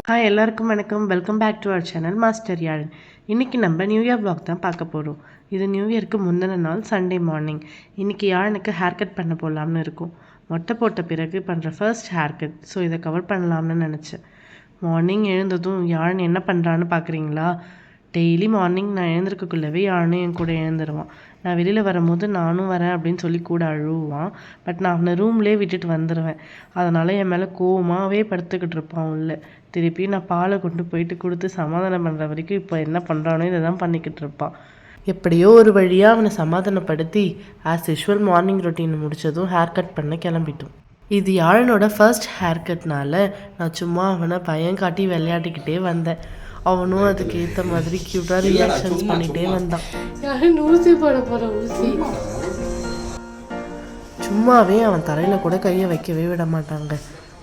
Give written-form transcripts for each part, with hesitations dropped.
Hi எல்லாருக்கும் வணக்கம். Welcome back to our channel master Yaazh. இன்றைக்கி நம்ம நியூ இயர் vlog தான் பார்க்க போகிறோம். இது நியூ இயருக்கு முந்தின நாள் சண்டே மார்னிங். இன்றைக்கி யாழனுக்கு ஹேர் கட் பண்ண போகலாம்னு இருக்கும். மொட்டை போட்ட பிறகு பண்ணுற ஃபர்ஸ்ட் ஹேர் கட். ஸோ இதை கவர் பண்ணலாம்னு நினச்சேன். மார்னிங் எழுந்ததும் யாழன் என்ன பண்ணுறான்னு பார்க்குறீங்களா? டெய்லி மார்னிங் நான் எழுந்திருக்கக்குள்ளவே யாழும் என் கூட எழுந்துருவான். நான் வெளியில் வரும்போது நானும் வரேன் அப்படின்னு சொல்லி கூட அழுவான். பட் நான் அவனை ரூம்லேயே விட்டுட்டு வந்துடுவேன். அதனால் என் மேலே கோவமாகவே படுத்துக்கிட்டு இருப்பான் உள்ள. திருப்பி நான் பாலை கொண்டு போயிட்டு கொடுத்து சமாதானம் பண்ணுற வரைக்கும் இப்போ என்ன பண்ணுறானோ இதை தான் பண்ணிக்கிட்டு இருப்பான். எப்படியோ ஒரு வழியாக அவனை சமாதானப்படுத்தி ஆஸ் யூஷுவல் மார்னிங் ரொட்டீன் முடித்ததும் ஹேர் கட் பண்ண கிளம்பிட்டோம். இது யாழனோட ஃபர்ஸ்ட் ஹேர் கட்னால நான் சும்மா அவனை பயம் காட்டி விளையாடிக்கிட்டே வந்தேன். அவனும் அதுக்கு ஏற்ற மாதிரி க்யூட்டாக ரியாக்ஷன்ஸ் பண்ணிகிட்டே வந்தான். ஊசி போட போகிற ஊசி சும்மாவே அவன் தலையில் கூட கையை வைக்கவே விட மாட்டாங்க.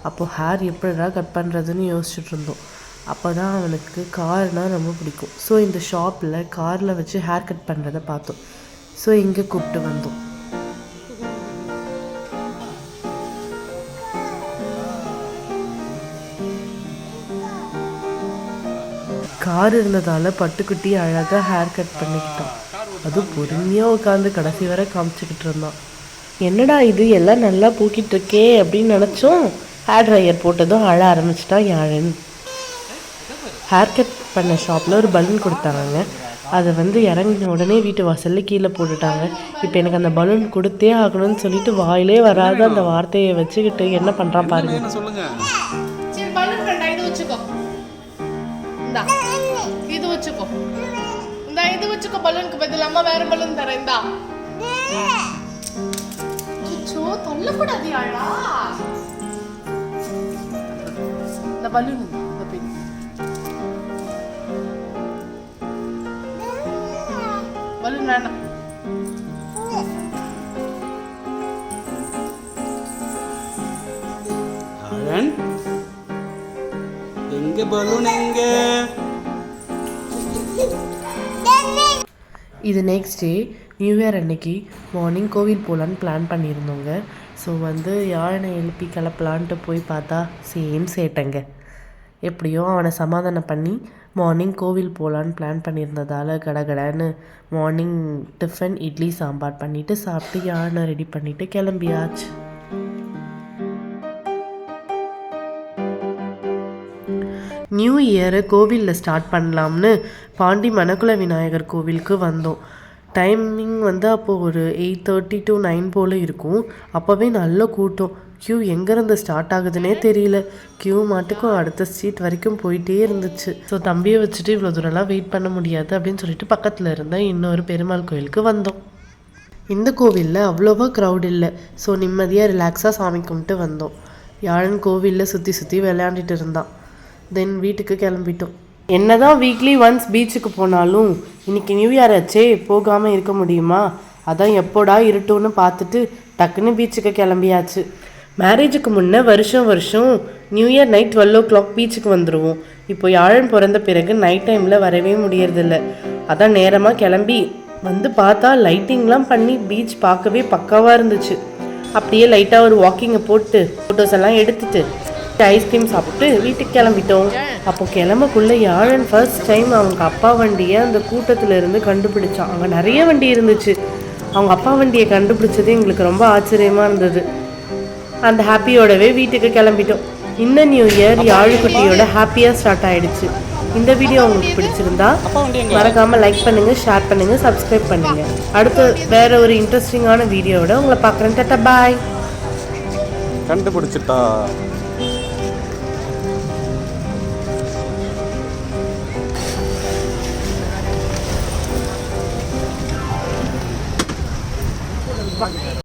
அப்போது ஹேர் எப்படிடா கட் பண்ணுறதுன்னு யோசிச்சுட்டு இருந்தோம். அப்போ தான் அவனுக்கு கார்னால் ரொம்ப பிடிக்கும். ஸோ இந்த ஷாப்பில் காரில் வச்சு ஹேர் கட் பண்ணுறதை பார்த்தோம். ஸோ இங்கே கூப்பிட்டு வந்தோம். கார் இருந்ததால் பட்டுக்குட்டி அழகாக ஹேர் கட் பண்ணிக்கிட்டான். அதுவும் பொறுமையாக உட்காந்து கடைசி வரை காமிச்சிக்கிட்டு இருந்தான். என்னடா இது எல்லாம் நல்லா பூக்கிட்டு இருக்கே அப்படின்னு நினச்சோம். ஹேர் ட்ரையர் போட்டதும் அழ ஆரம்பிச்சிட்டான் யாழன். ஹேர் கட் பண்ண ஷாப்பில் ஒரு பலூன் கொடுத்தாங்க. அதை இறங்கின உடனே வீட்டு வாசலில் கீழே போட்டுட்டாங்க. இப்போ எனக்கு அந்த பலூன் கொடுத்தே ஆகணும்னு சொல்லிட்டு வாயிலே வராத அந்த வார்த்தையை வச்சுக்கிட்டு என்ன பண்ணுறான் பாருங்க. இது வச்சுக்கோ, இந்த இது வச்சுக்கோ. பலூனுக்கு பதில் அம்மா வேற பலூன் தரேன். இந்தா தொல்லக்கூடாது யாழா. இந்த பலூன் பலூன் வேணாம். எங்க பலூன் எங்க? இது நெக்ஸ்ட் டே நியூ இயர் அன்னைக்கு மார்னிங் கோவில் போகலான்னு பிளான் பண்ணியிருந்தோங்க. ஸோ யாழனை எழுப்பி கிளப்பலான்ட்டு போய் பார்த்தா சேம் சேட்டைங்க. எப்படியோ அவனை சமாதானம் பண்ணி மார்னிங் கோவில் போகலான்னு பிளான் பண்ணியிருந்ததால் கடகடன்னு மார்னிங் டிஃபன் இட்லி சாம்பார் பண்ணிவிட்டு சாப்பிட்டு யாழனை ரெடி பண்ணிவிட்டு கிளம்பியாச்சு. நியூ இயரை கோவிலில் ஸ்டார்ட் பண்ணலாம்னு பாண்டி மணக்குள விநாயகர் கோவிலுக்கு வந்தோம். டைமிங் அப்போது ஒரு 8:30 to 9 போல் இருக்கும். அப்போவே நல்ல கூட்டம். க்யூ எங்கேருந்து ஸ்டார்ட் ஆகுதுன்னே தெரியல. க்யூ மாட்டுக்கும் அடுத்த ஸ்ட்ரீட் வரைக்கும் போயிட்டே இருந்துச்சு. ஸோ தம்பியை வச்சுட்டு இவ்வளோ தூரம்லாம் வெயிட் பண்ண முடியாது அப்படின்னு சொல்லிட்டு பக்கத்தில் இருந்த இன்னொரு பெருமாள் கோயிலுக்கு வந்தோம். இந்த கோவிலில் அவ்வளோவா க்ரௌட் இல்லை. ஸோ நிம்மதியாக ரிலாக்ஸாக சாமி கும்பிட்டு வந்தோம். யாழன் கோவிலில் சுற்றி சுற்றி விளையாண்டுட்டு இருந்தான். தென் வீட்டுக்கு கிளம்பிட்டோம். என்னதான் வீக்லி ஒன்ஸ் பீச்சுக்கு போனாலும் இன்றைக்கி நியூ இயர் ஆச்சே போகாமல் இருக்க முடியுமா? அதான் எப்போடா இருட்டோன்னு பார்த்துட்டு டக்குன்னு பீச்சுக்கு கிளம்பியாச்சு. மேரேஜுக்கு முன்னே வருஷம் நியூ இயர் நைட் 12 o'clock பீச்சுக்கு வந்துடுவோம். இப்போ யாழன் பிறந்த பிறகு நைட் டைமில் வரவே முடியறதில்ல. அதான் நேரமாக கிளம்பி பார்த்தா லைட்டிங்லாம் பண்ணி பீச் பார்க்கவே பக்காவாக இருந்துச்சு. அப்படியே லைட்டாக ஒரு வாக்கிங்கை போட்டு ஃபோட்டோஸ் எல்லாம் எடுத்துட்டு ஐஸ்கிரீம் சாப்பிட்டு வீட்டுக்கு கிளம்பிட்டோம். அப்போ கிளம்பக்குள்ள யாழன் ஃபர்ஸ்ட் டைம் அவங்க அப்பா வண்டியை அந்த கூட்டத்தில் இருந்து கண்டுபிடிச்சான். அங்கே நிறைய வண்டி இருந்துச்சு. அவங்க அப்பா வண்டியை கண்டுபிடிச்சது எங்களுக்கு ரொம்ப ஆச்சரியமாக இருந்தது. அந்த ஹாப்பியோடவே வீட்டுக்கு கிளம்பிட்டோம். இந்த நியூ இயர் யாழுக்குட்டியோட ஹாப்பியாக ஸ்டார்ட் ஆகிடுச்சு. இந்த வீடியோ உங்களுக்கு பிடிச்சிருந்தா மறக்காமல் லைக் பண்ணுங்கள், ஷேர் பண்ணுங்கள், சப்ஸ்கிரைப் பண்ணுங்கள். அடுத்து வேற ஒரு இன்ட்ரெஸ்டிங்கான வீடியோவோட உங்களை பார்க்குறேன். டாடா பாய். கண்டுபிடிச்சிட்டா.